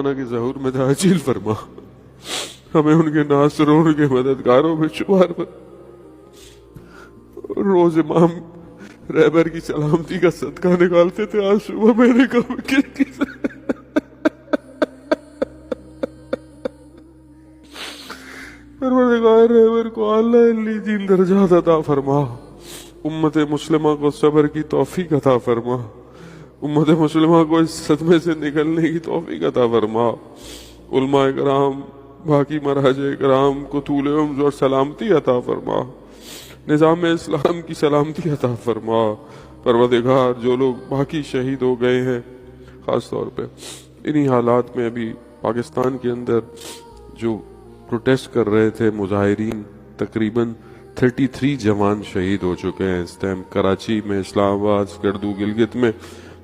کی ظہور میں تعجیل فرما، ہمیں ان کے ناصروں ان کے مددگاروں میں شمار کر۔ روز امام رہبر کی سلامتی کا صدقہ نکالتے تھے، آج صبح میں نے کہا پروردگار رہبر کو اعلیٰ علی دین درجات عطا فرما، امت مسلمہ کو صبر کی توفیق عطا فرما، امت مسلمہ کو اس صدمے سے نکلنے کی توفیق عطا فرما، علماء کرام باقی مراجع کرام کو طول عمر اور سلامتی عطا فرما، نظام اسلام کی سلامتی عطا فرما۔ پروردگار جو لوگ باقی شہید ہو گئے ہیں، خاص طور پہ انہی حالات میں ابھی پاکستان کے اندر جو پروٹیسٹ کر رہے تھے مظاہرین، تقریباً 33 جوان شہید ہو چکے ہیں اس ٹائم، کراچی میں، اسلام آباد، سکردو، گلگت میں۔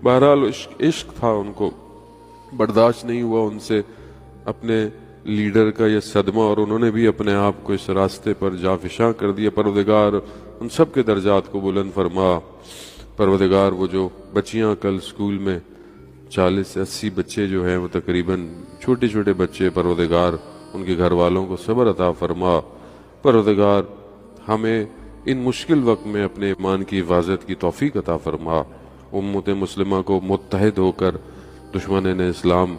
بہرحال عشق تھا، ان کو برداشت نہیں ہوا ان سے اپنے لیڈر کا یہ صدمہ، اور انہوں نے بھی اپنے آپ کو اس راستے پر جافشاں کر دیا۔ پروردگار ان سب کے درجات کو بلند فرما۔ پروردگار وہ جو بچیاں کل سکول میں 40 سے 80 بچے جو ہیں وہ تقریباً چھوٹے چھوٹے بچے، پروردگار ان کے گھر والوں کو صبر عطا فرما۔ پروردگار ہمیں ان مشکل وقت میں اپنے ایمان کی حفاظت کی توفیق عطا فرما، امت مسلمہ کو متحد ہو کر دشمن اسلام